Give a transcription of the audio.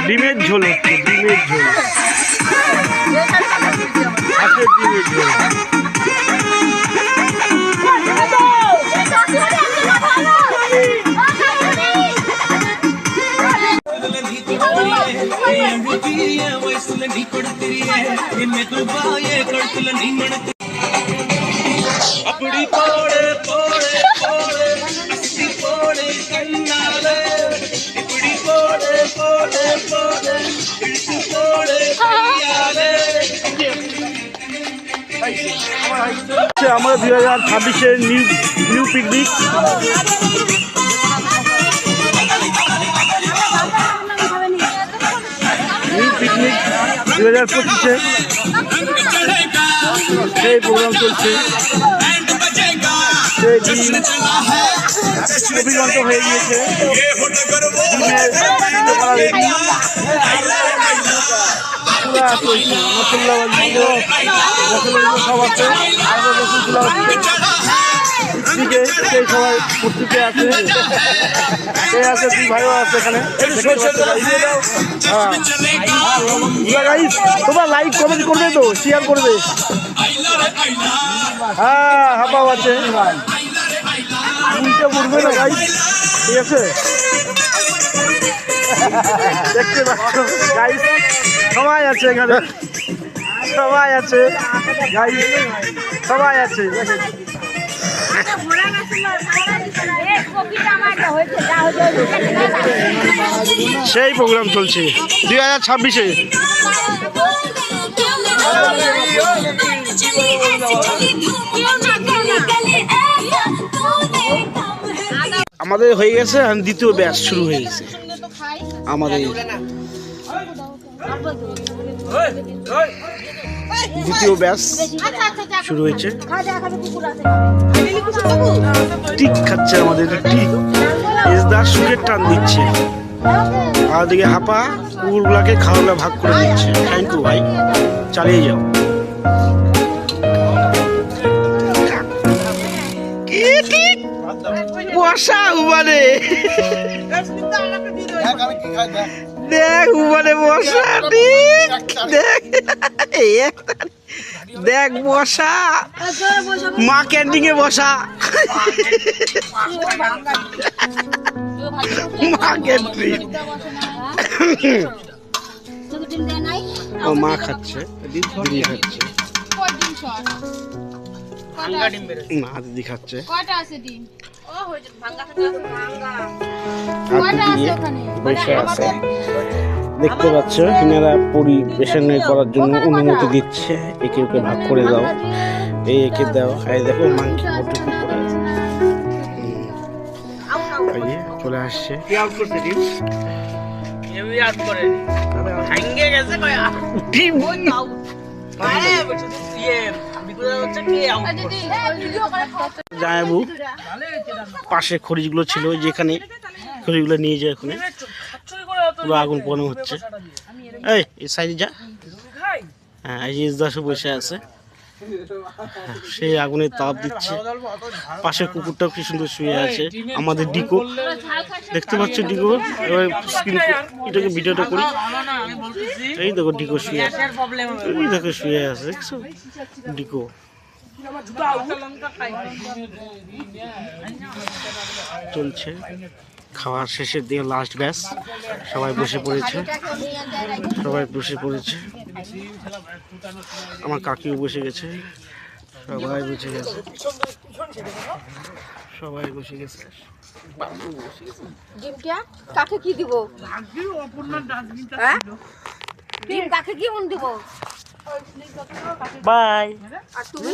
ডিমের ঝোল হচ্ছে, ডিমের ঝোল, হাঁসের ডিমের ঝোল। আমাদের 2026-এর নিউ পিকনিক। নিউ পিকনিক 2025-এ সেই প্রোগ্রাম চলছে। সেই দিন অভিজ্ঞান্ত হয়ে গিয়েছে। মশলা সব আছে, দিকে সেই সবাই প্রস্তুতি আছে। সে আছে, দুই ভাইও আছে এখানে। তোমরা লাইক কমেন্ট করবে তো, শেয়ার করবে। হ্যাঁ, হাঁপাও আছে, উল্টে পড়বে না গাইস, ঠিক আছে? দেখতে পাচ্ছ গাইস, সবাই আছে এখানে, সবাই আছে গাইস, সবাই আছে। সেই প্রোগ্রাম চলছে 2026-এ। আমাদের হয়ে গেছে, দ্বিতীয় ব্যাচ শুরু হয়ে গেছে। আমাদের দ্বিতীয় ব্যাচ শুরু হয়েছে। টিক খাচ্ছে আমাদের, টিক ইসদার সুখের টান দিচ্ছে। আর দিকে হাঁপা কুকুরগুলাকে খাওয়াগুলা ভাগ করে দিচ্ছে। থ্যাংক ইউ ভাই, চালিয়ে যাও। বসা উবানে, দেখ উবানে বসা, দেখ দেখ বসা, মা ক্যান্টিং এ বসা, মা ক্যান্টিন। ও মা খাচ্ছে, দিদি খাচ্ছে, না দিদি খাচ্ছে। দেখতে পাচ্ছ এনারা পরিবেশন করার জন্য অনুমতি দিচ্ছে। একে ওকে ভাগ করে দাও, এই একে দাও। এই দেখো মাংকি চলে আসছে। জামাইবু পাশে খড়িগুলো ছিল, যেখানে খড়িগুলো নিয়ে যায়, ওখানে পুরো আগুন পোড়ানো হচ্ছে। এই সাইডে যা। হ্যাঁ, এই যে ইসদাসও বসে আছে, সেই আগুনের তাপ দিচ্ছে। পাশে কুকুরটাও কি সুন্দর শুয়ে আছে। আমাদের ডিকো দেখতে পাচ্ছ, ডিকো এবার স্ক্রিন এটাকে ভিডিওটা করি। এই দেখো ডিকো শুয়ে আছে, এই দেখো শুয়ে আছে, দেখছো ডিকো। চলছে খাওয়ার শেষের দিকে লাস্ট ব্যাচ। সবাই বসে পড়েছে, সবাই বসে পড়েছে। আমার কাকিও বসে গেছে, সবাই বসে গেছে, সবাই বসে গেছে। কাকে কি দিব? কাকে কি দিব? বাই।